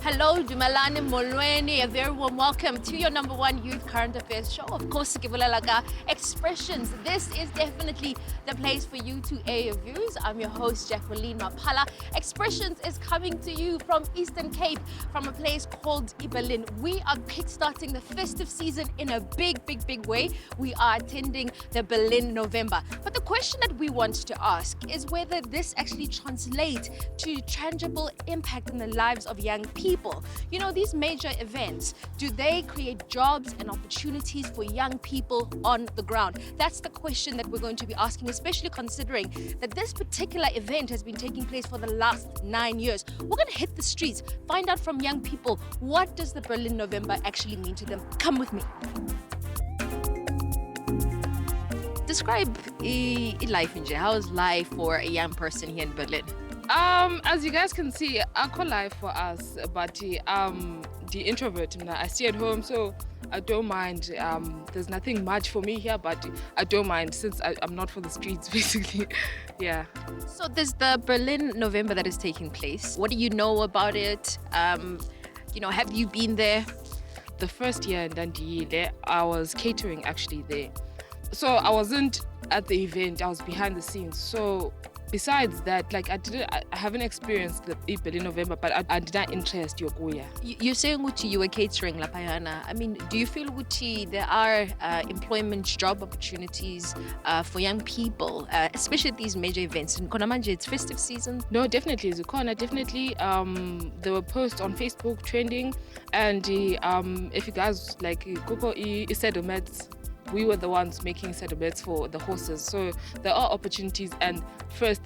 Hello, Dumalane Molweni, a very warm welcome to your #1 youth current affairs show. Of course, Kibulalaga Expressions. This is definitely the place for you to air your views. I'm your host, Jacqueline Mapala. Expressions is coming to you from Eastern Cape, from a place called Berlin. We are kickstarting the festive season in a big way. We are attending the Berlin November. But the question that we want to ask is whether this actually translates to tangible impact in the lives of young people. You know, these major events, do they create jobs and opportunities for young people on the ground? That's the question that we're going to be asking, especially considering that this particular event has been taking place for the last 9 years. We're going to hit the streets, find out from young people, what does the Berlin November actually mean to them? Come with me. Describe life in jail. How is life for a young person here in Berlin? As you guys can see, I call life for us, but the introvert, I stay at home, so I don't mind. There's nothing much for me here, but I don't mind since I'm not for the streets, basically. Yeah. So there's the Berlin November that is taking place. What do you know about it? Have you been there? The first year in Dundee, I was catering actually there. So I wasn't at the event, I was behind the scenes. So besides that, I haven't experienced the Berlin November, but I did not interest Yoguya. You're saying Uchi, you were catering La Payana. I mean, do you feel Uchi there are employment job opportunities for young people, especially at these major events? In Konamanje, it's festive season. No, definitely. Zukona, definitely. There were posts on Facebook trending, and if you guys like Google settlements, we were the ones making settlements for the horses. So there are opportunities, and first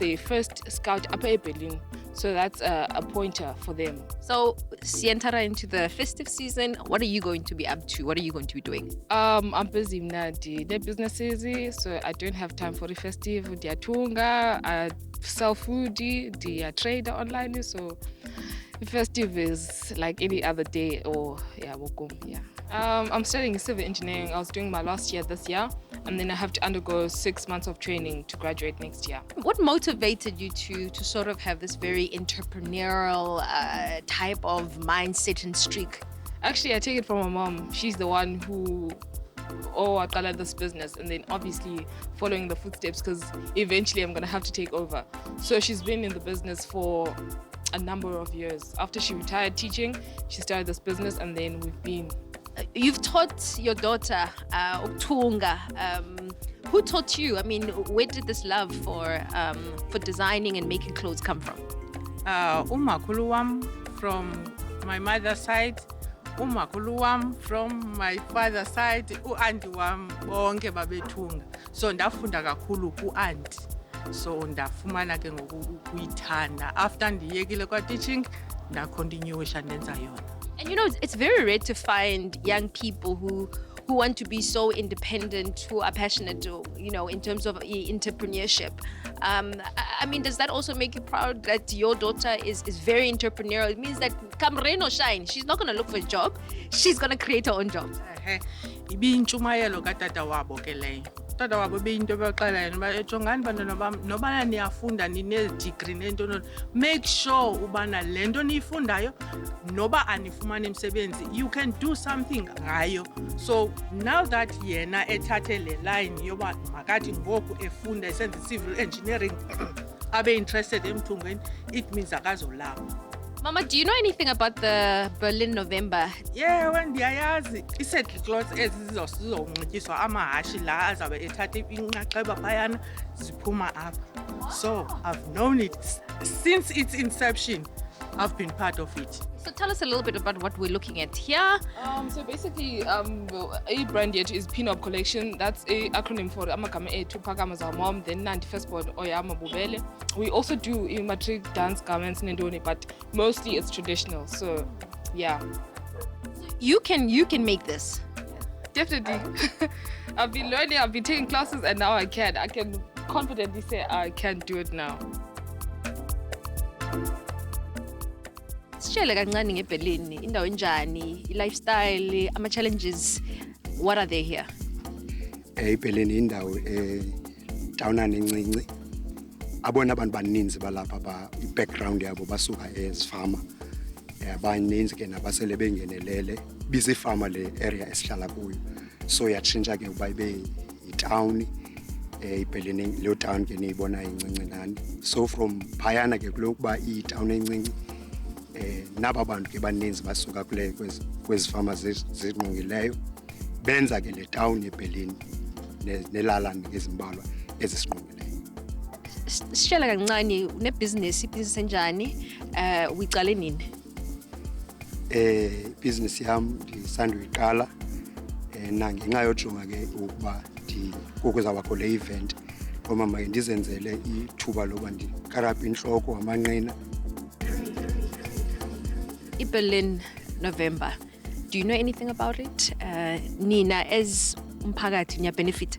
scout Upper Berlin. So that's a pointer for them. So Sientara into the festive season, what are you going to be up to? What are you going to be doing? I'm busy in the businesses, so I don't have time for the festive. Diatunga, I sell food, the trader online, so the festive is like any other day or yeah. I'm studying civil engineering. I was doing my last year this year, and then I have to undergo 6 months of training to graduate next year. What motivated you to sort of have this very entrepreneurial type of mindset and streak? Actually, I take it from my mom. She's the one who I got this business, and then obviously following the footsteps, because eventually I'm going to have to take over. So she's been in the business for a number of years. After she retired teaching, she started this business, and then we've been... You've taught your daughter, Uktunga. Who taught you? I mean, where did this love for designing and making clothes come from? Umakhulu wam from my mother's side, umakhulu wam from my father's side, u-aunty wam bonke babethunga. So ndafunda kakhulu ku-aunty. So ndafumana ke ngokuyithanda. After ndiyekile kwa teaching, ndacontinuesha ndenza yona. And you know, it's very rare to find young people who want to be so independent, who are passionate, in terms of entrepreneurship. I mean, does that also make you proud that your daughter is very entrepreneurial? It means that come rain or shine, she's not going to look for a job. She's going to create her own job. Ibiyintshumayelo katata wabo ke leyo. Tata wabo beyinto beqala yena ejongani bantwana bam nobana niyafunda ninedegree nento, make sure ubana lento niyifundayo noba anifumani imisebenzi, you can do something ngayo. So now that yena ethathe le line yoba makathi ngoku efunda esenza civil engineering abe interested emthungweni, it means akazolapha. Mama, do you know anything about the Berlin November? Yeah, when ndiyayazi i-saddle cloth ezizonxityiswa amahashi la azabe ethatha inxaxheba phayana ziphuma apha. So I've known it since its inception. I've been part of it. So tell us a little bit about what we're looking at here. So basically, a brand yet is Pin-Up Collection. That's a acronym for Amakame Ethu Phakama Za Mom, then 91st born Oyama Bubele. We also do matric dance garments in Ndoni, but mostly it's traditional. So yeah. You can make this. definitely. I've been learning, I've been taking classes, and now I can confidently say I can do it now. Sitshele kancane ngeBerlin, indawo enjani, lifestyle, ama-challenges, what are they here? iBerlin indawo townana encinci. Abona abantu baninzi balapha i-background yabo basuka ezifama. Abaninzi ke nabasele bengenelele bizifama le area esihlala kuyo. So yatshintsha ke ukuba ibe itown iBerlin leyo town ke niyibona incinci nani. So from phayana ke kulokuba itown encinci naba bantu ke baninzi basuka kule kwezifama zingqongileyo benza ke le town yeBerlin nelala ngezimbalwa ezisingqongileyo. Sitshele kancane ibhizinisi enjani, uyiqale nini? Business yam ndisanduyiqala nangenxa yojonga ke ukuba kuzawubakho le event omama ke ndizenzele ithuba loba ndikaraphe inhloko amanqina. iBerlin November, do you know anything about it? Nina as umphakathi niyabenefit?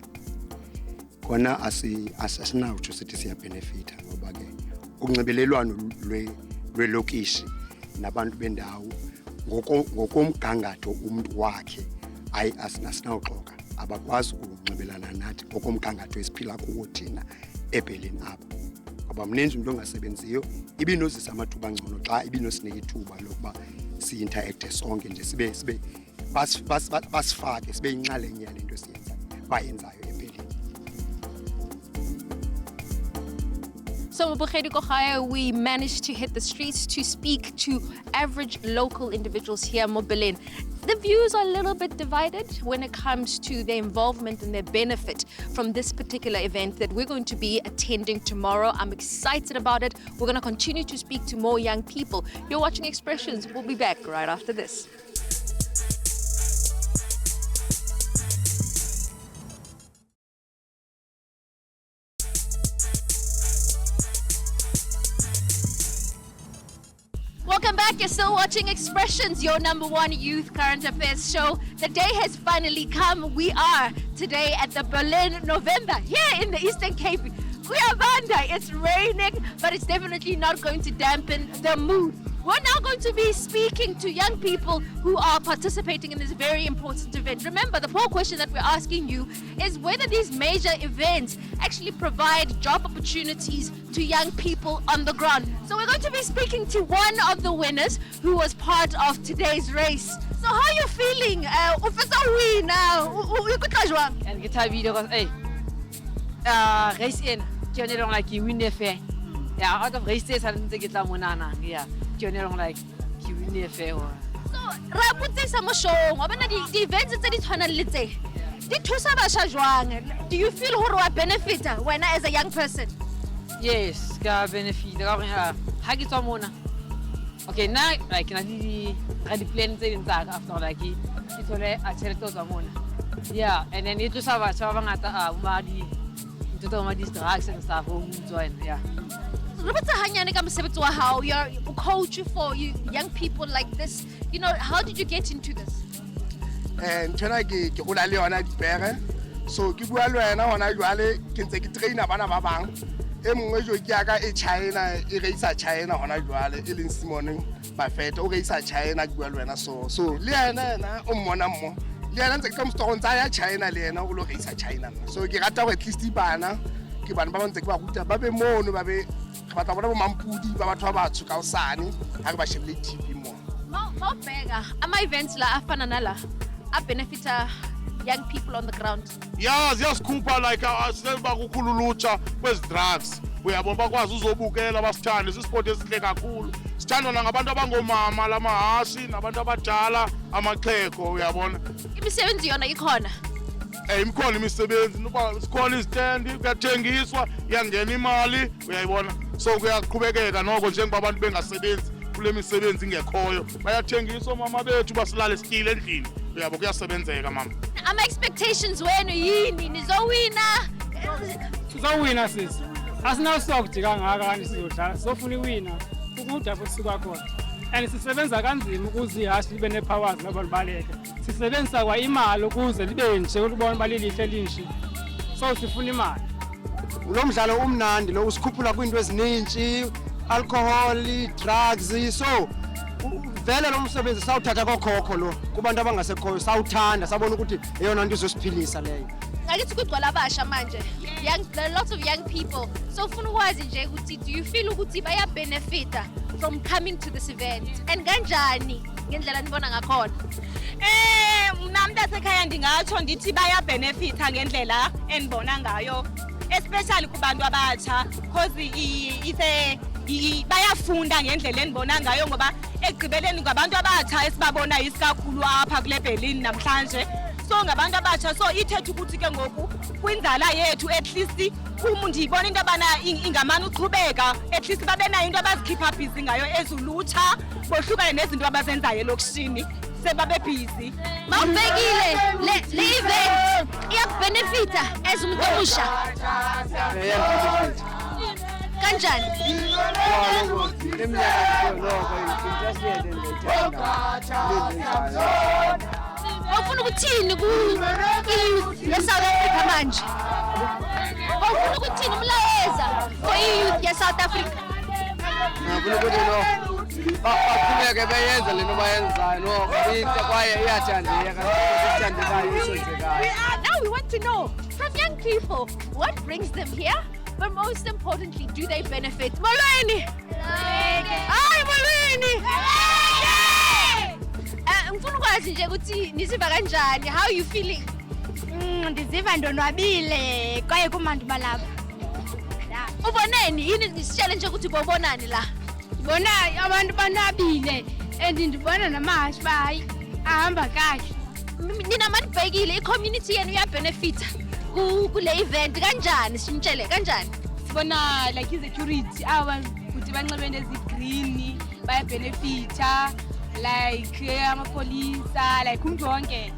Kona asinawutsho sithi siyabenefita ngoba ke ukunxibelelwano lwelokishi nabantu bendawo ngokomgangatho umuntu wakhe asinawuxoka abakwazi ukunxibelana nathi ngokomgangatho esiphila kuwo thina eBerlin apha. Ngoba mninzi umuntu ongasebenziyo ibinozisa amathuba angcono xa ibinosinika ithuba lokuba si-interacte sonke nje sibe basifake sibe yinxalenye yale nto bayenzayo eBerlin. So Mobogedi Kogaya, we managed to hit the streets to speak to average local individuals here in Berlin. The views are a little bit divided when it comes to their involvement and their benefit from this particular event that we're going to be attending tomorrow. I'm excited about it. We're going to continue to speak to more young people. You're watching Expressions. We'll be back right after this. Welcome back. You're still watching Expressions, your #1 youth current affairs show. The day has finally come. We are today at the Berlin November here in the Eastern Cape. Kuyabanda. It's raining, but it's definitely not going to dampen the mood. We're now going to be speaking to young people who are participating in this very important event. Remember, the poll question that we're asking you is whether these major events actually provide job opportunities to young people on the ground. So we're going to be speaking to one of the winners who was part of today's race. So how are you feeling? And get a video because race in general like you win fair. Yeah, out of races I didn't get monana. Yeah, general like you win fair. So Rabutse Samoshong, the events that it's on a little. Do you feel hore wa benefit when as a young person? Yes, ka benefit. Ha ke tswa mona. Okay, now like na di plan tse ding tsa after like ke tsole a tsheleto tswa mona. Yeah, and then it tlosa batho ba bangata ba di ntotho ma di drugs and stuff o join. Yeah. Rabutse hanyane ka mosebetsi wa hao, you're a coach for young people like this. You know, how did you get into this? Ntona ke gola le yona dipere so ke bua le wena hona jwale ke ntse ke trainer bana ba bang e mongwe jo ke aka e China e reisa China hona jwale e leng Simon Buffett o reisa China ke bua le wena so le yena o mmona mmo le yena ntse ke mostorong tsa ya China le yena o lo reisa China so ke rata go at least bana ke bana ba ntse ke ba ruta ba be mono ba be ba tla bona bo mampudi ba batho ba batsho ka osane ha re ba shebile TV mo bega ama events la afana nala a benefit young people on the ground. Yeah, ziyasikhupha like asenba kukhululutsha kwezi drugs. Uyabona bakwazi uzobukela basithande isisport esihle kakhulu. Sithandwa ngabantu abangomama lamahasi nabantu abadala amaxhego uyabona. Imisebenzi yona ikhona. Imkhona imisebenzi nuba sikhona istand kuyathengiswa yangena imali uyayibona. So kuyaqhubekeka noko njengoba abantu bengasebenzi kule misebenzi ingekhoyo. Bayathengiswa mama bethu basilale sikile endlini. Uyabo kuyasebenzeka mama. Ama expectations wenu yini nizowina? Sizowina sisi. Asina stock kangaka kanti sizodlala. Sofuna iwina. Ukudaba sikukhona. And sisebenza kanzima ukuze ihashi libe nepowers ngoba libaleke. sisebenzisa kwa imali ukuze libe nje ulibona balilihle linje so sifuna imali. Lo mdlalo umnandi lo usikhuphula kwinto ezininzi, alcohol, drugs, so vele lo msebenzi sawuthatha kokhokho lo kubantu abangasekhoyo sawuthanda sabona ukuthi eyona nto izosiphilisa leyo. Ngakithi kugcwala abasha manje, there are lots of young people, so ufuna ukwazi nje ukuthi do you feel ukuthi baya benefita from coming to this event and kanjani ngendlela nibona ngakhona? Mna mntasekhaya ndingatsho ndithi baya benefita ngendlela endibona ngayo, especially kubantu abatsha because bayafunda ngendlela endibona ngayo ngoba ekugqibeleni ngabantu abatsha esibabona isikakhulu apha kule Berlin namhlanje. So ngabantu abatsha, so ithetha ukuthi ke ngoku kwinzala yethu at least ndiyibona into abana ingamane uqhubeka, at least babe nayo into abazikhipha busy ngayo ezulutsha bohlukane nezinto abazenzayo elokishini sebabe busy. Mawubhekile le event iyabenefita as umuntu omusha. Kanjani? Ufuna ukuthini ku-youth ye-South Africa manje? Ufuna ukuthini umlayeza for i-youth ye-South Africa? Ngifuna ukuthi no baqhubeke beyenza lento bayenzayo no kwaye iyathandeka isithandekayo isenzekayo. Now we want to know from young people what brings them here, but most importantly, do they benefit? Molweni! Hayi Molweni! Ngifuna ukwazi nje ukuthi niziva kanjani? How are you feeling? Ndiziva ndonwabile kwaye kumandi balapha. Uboneni yini sitshele nje ukuthi bobonani la? Ngibona abantu banabile and ndibona namahashi bayi ahamba kahle. Nina manibhekile i-community yenu iyabenefita kule event kanjani? Sintshele kanjani? Sibona like i-security ukuthi banxibene ezi-green bayabenefita like amapolisa like umuntu wonke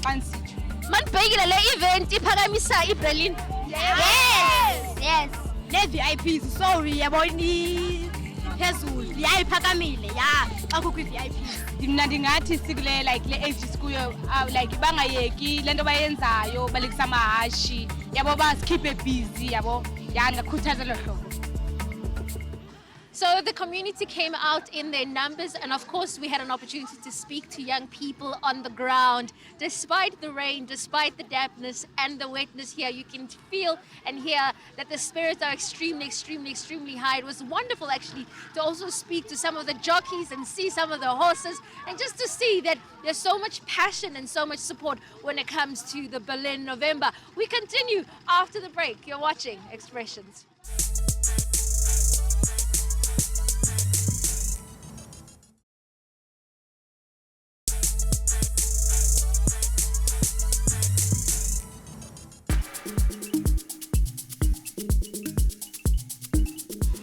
qansitsho. Manibhekile le event iphakamisa iBerlin. Yes. Ne-VIPs sorry yabona phezulu liyayiphakamile ya xa kukho i-VIPs. Mina ndingathi sikule like le age kuyo like bangayeki lento bayenzayo balekisa amahashi yabo basikhiphe busy yabo yangakhuthaza lo hlobo. So the community came out in their numbers, and of course we had an opportunity to speak to young people on the ground. Despite the rain, despite the dampness and the wetness here, you can feel and hear that the spirits are extremely high. It was wonderful actually to also speak to some of the jockeys and see some of the horses, and just to see that there's so much passion and so much support when it comes to the Berlin November. We continue after the break. You're watching Expressions.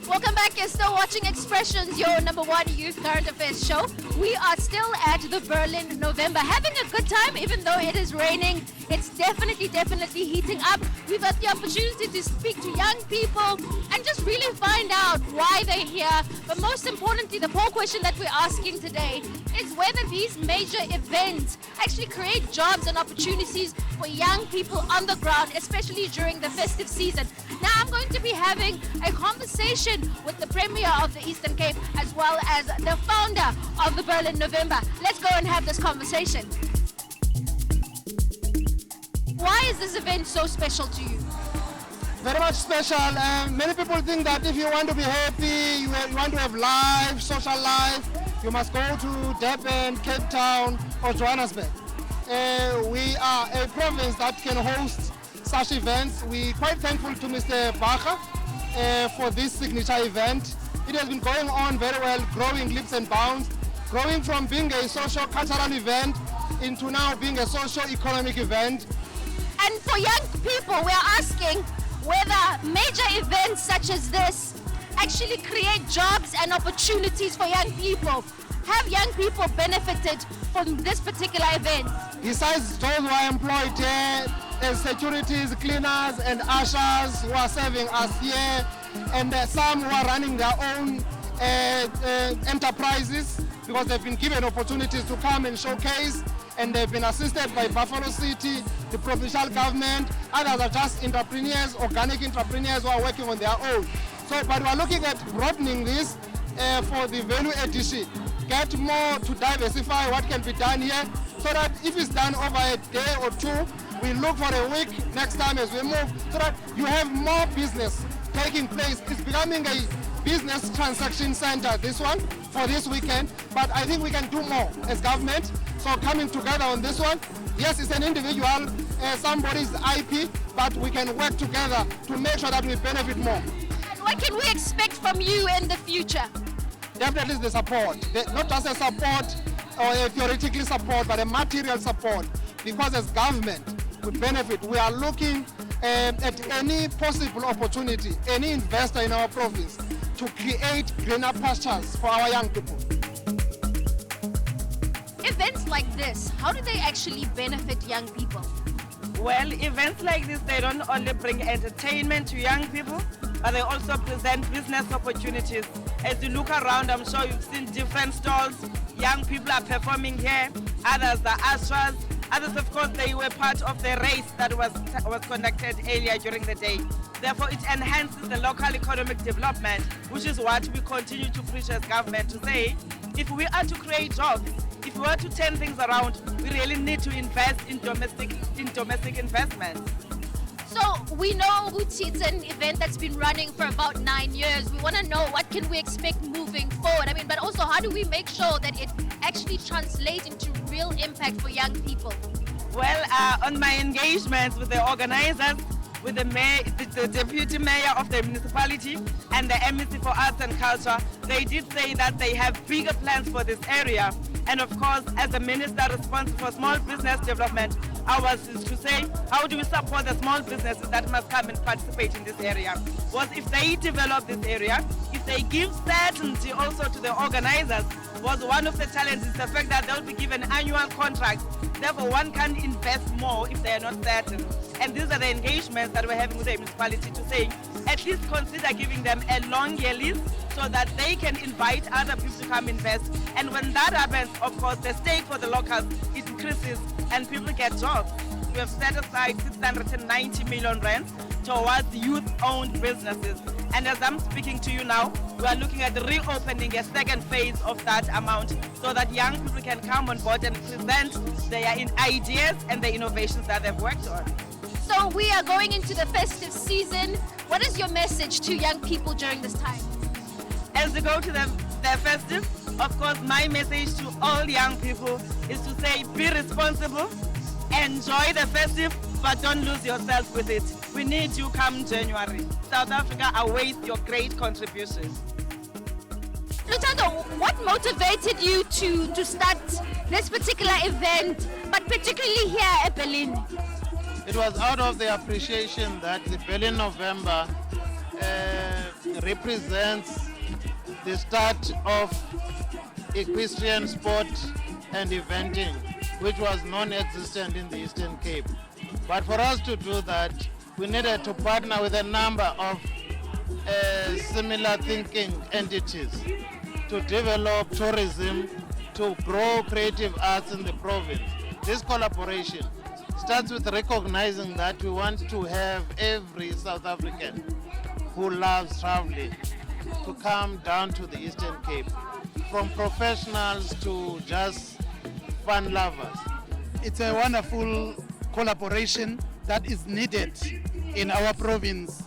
Welcome back. You're still watching Expressions, your #1 youth current affairs show. We are still at the Berlin November, having a good time, even though it is raining. It's definitely heating up. We've had the opportunity to speak to young people and just really find out why they're here. But most importantly, the poll question that we're asking today is whether these major events actually create jobs and opportunities for young people on the ground, especially during the festive season. Now, I'm going to be having a conversation with the Premier of the Eastern Cape as well as the founder of the Berlin November. Let's go and have this conversation. Why is this event so special to you? Very much special. Many people think that if you want to be happy, you want to have life, social life, you must go to Durban, Cape Town, or Johannesburg. We are a province that can host such events. We're quite thankful to Mr. Bacher for this signature event. It has been going on very well, growing leaps and bounds, growing from being a social cultural event into now being a socio-economic event. And for young people, we are asking whether major events such as this actually create jobs and opportunities for young people. Have young people benefited from this particular event? Besides those who are employed here as securities, cleaners and ushers who are serving us here, and some who are running their own enterprises because they've been given opportunities to come and showcase. and they've been assisted by Buffalo City, the provincial government. Others are just entrepreneurs, organic entrepreneurs who are working on their own. So, but we're looking at broadening this for the value addition. Get more to diversify what can be done here, so that if it's done over a day or two, we look for a week next time as we move, so that you have more business taking place. It's becoming a business transaction center, this one, for this weekend, but I think we can do more as government. So coming together on this one, yes, it's an individual, somebody's IP, but we can work together to make sure that we benefit more. And what can we expect from you in the future? Definitely the support, not just a support or a theoretical support, but a material support, because as government, we benefit. We are looking at any possible opportunity, any investor in our province, to create greener pastures for our young people. Events like this, how do they actually benefit young people? Well, events like this, they don't only bring entertainment to young people, but they also present business opportunities. As you look around, I'm sure you've seen different stalls. Young people are performing here, others are ushers, others, of course, they were part of the race that was conducted earlier during the day. Therefore, it enhances the local economic development, which is what we continue to preach as government, to say, if we are to create jobs, if we are to turn things around, we really need to invest in domestic investments. So we know it's an event that's been running for about 9 years. We want to know, what can we expect moving forward? I mean, but also, how do we make sure that it actually translates into real impact for young people? Well, on my engagements with the organizers, with the mayor, the deputy mayor of the municipality and the MEC for Arts and Culture, they did say that they have bigger plans for this area. And of course, as the minister responsible for small business development, ours is to say, how do we support the small businesses that must come and participate in this area? Was if they develop this area, if they give certainty also to the organizers, was one of the challenges, the fact that they'll be given annual contracts. Therefore, one can invest more if they are not certain. And these are the engagements that we're having with the municipality to say, at least consider giving them a long year lease so that they can invite other people to come invest. And when that happens, of course, the stake for the locals increases and people get jobs. We have set aside 690 million rands towards youth-owned businesses. And as I'm speaking to you now, we are looking at reopening a second phase of that amount so that young people can come on board and present their ideas and the innovations that they've worked on. So we are going into the festive season. What is your message to young people during this time? As we go to the festive, of course, my message to all young people is to say, be responsible, enjoy the festive, but don't lose yourself with it. We need you come January. South Africa awaits your great contributions. Lutando, what motivated you to start this particular event, but particularly here at Berlin? It was out of the appreciation that the Berlin November represents the start of equestrian sport and eventing, which was non-existent in the Eastern Cape. But for us to do that, we needed to partner with a number of similar thinking entities to develop tourism, to grow creative arts in the province. This collaboration starts with recognizing that we want to have every South African who loves traveling to come down to the Eastern Cape, from professionals to just fun lovers. It's a wonderful collaboration that is needed in our province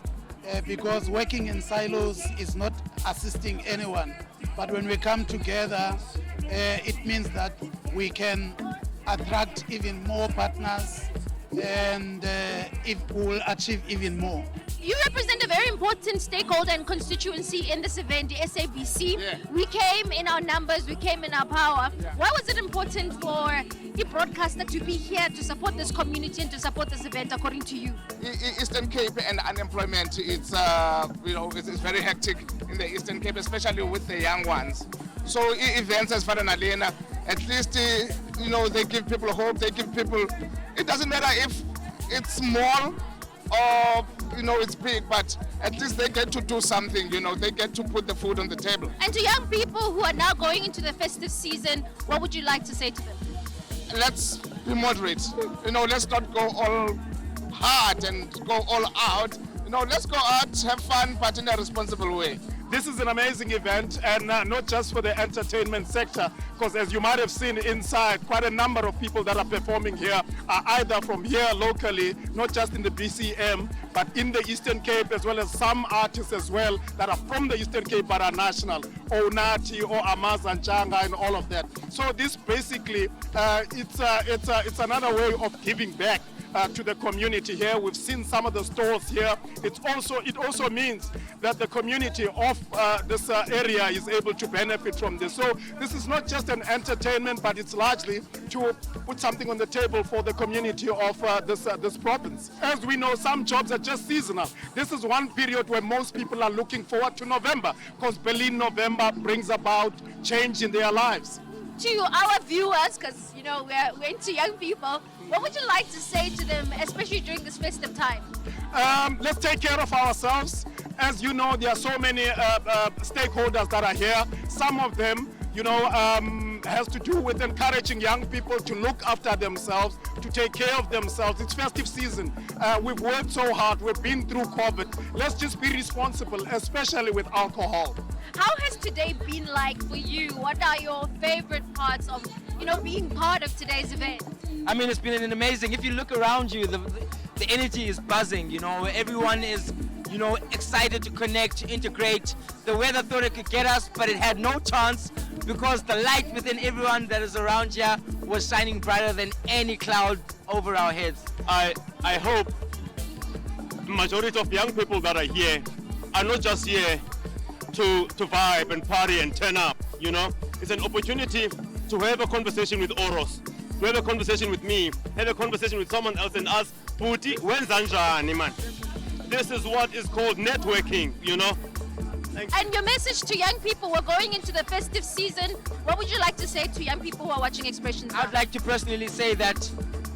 because working in silos is not assisting anyone. But when we come together, it means that we can attract even more partners and we will achieve even more. You represent a very important stakeholder and constituency in this event, the SABC. Yeah. We came in our numbers, we came in our power. Yeah. Why was it important for the broadcaster to be here to support this community and to support this event, according to you? Eastern Cape and unemployment, it's it's very hectic in the Eastern Cape, especially with the young ones. So events as far as Alena, at least they give people hope. They give people. It doesn't matter if it's small or it's big, but at least they get to do something. They get to put the food on the table. And to young people who are now going into the festive season, what would you like to say to them? let's be moderate. Let's not go all hard and go all out. Let's go out, have fun, but in a responsible way. This is an amazing event, and not just for the entertainment sector, because as you might have seen inside, quite a number of people that are performing here are either from here locally, not just in the BCM, but in the Eastern Cape, as well as some artists as well that are from the Eastern Cape but are national, or Nati, or Amazan Changa, and all of that. So this basically, it's another way of giving back to the community here. We've seen some of the stores here. It also means that the community of this area is able to benefit from this. So this is not just an entertainment, but it's largely to put something on the table for the community of this province. As we know, some jobs are just seasonal. This is one period where most people are looking forward to November, because Berlin November brings about change in their lives. To our viewers, because we're into young people, what would you like to say to them, especially during this festive time? Let's take care of ourselves. As you know, there are so many stakeholders that are here. Some of them, has to do with encouraging young people to look after themselves, to take care of themselves. It's festive season. We've worked so hard. We've been through COVID. Let's just be responsible, especially with alcohol. How has today been like for you? What are your favorite parts of, being part of today's event? I mean, it's been an amazing. If you look around you, the energy is buzzing. Everyone is, excited to connect, to integrate. The weather thought it could get us, but it had no chance because the light within everyone that is around here was shining brighter than any cloud over our heads. I hope the majority of young people that are here are not just here to vibe and party and turn up. It's an opportunity to have a conversation with Oros, to have a conversation with me, have a conversation with someone else and ask, Puti, when's Anjani, man? This is what is called networking, And your message to young people, we're going into the festive season. What would you like to say to young people who are watching Expressions now? I'd like to personally say that,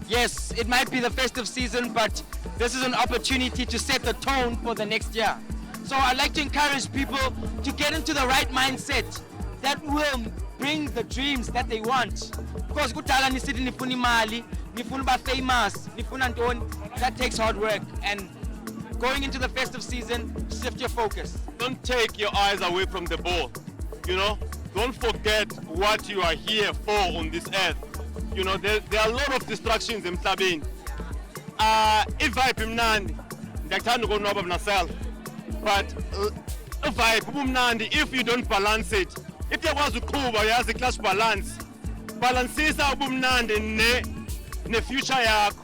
yes, it might be the festive season, but this is an opportunity to set the tone for the next year. So I'd like to encourage people to get into the right mindset that will bring the dreams that they want. Because kudala nisithi nifuna imali, nifuna ba famous, nifuna ntoni, that takes hard work. And going into the festive season, shift your focus. Don't take your eyes away from the ball. Don't forget what you are here for on this earth. There are a lot of distractions emhlabeni. Ivibe imnandi, ndiyakuthanda ukonwaba myself. But ivibe ubumnandi if you don't balance it. If you want to uqhuba yazi clash balance. Balancisa ubumnandi ne future yakho.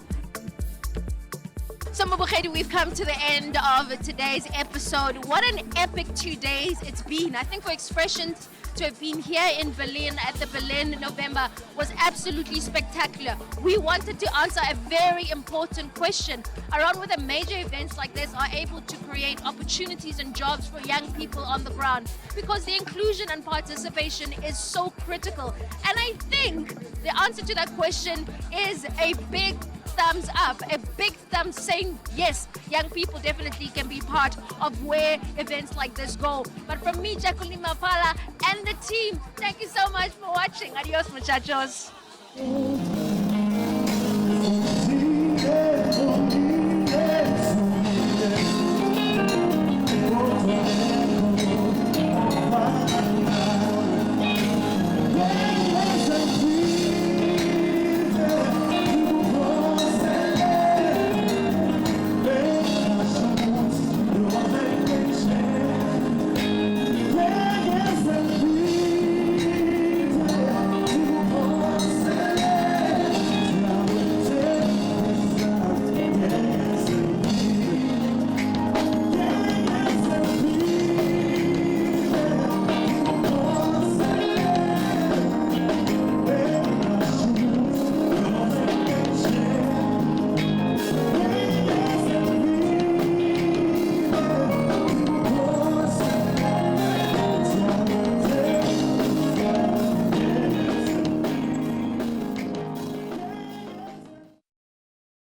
So Mabukhedu, we've come to the end of today's episode. What an epic 2 days it's been. I think for Expressions to have been here in Berlin at the Berlin November was absolutely spectacular. We wanted to answer a very important question around whether major events like this are able to create opportunities and jobs for young people on the ground, because the inclusion and participation is so critical. And I think the answer to that question is a big thumbs up, a big thumbs saying yes, young people definitely can be part of where events like this go. But from me, Jacqueline Mapala, and the team, thank you so much for watching. Adios, muchachos.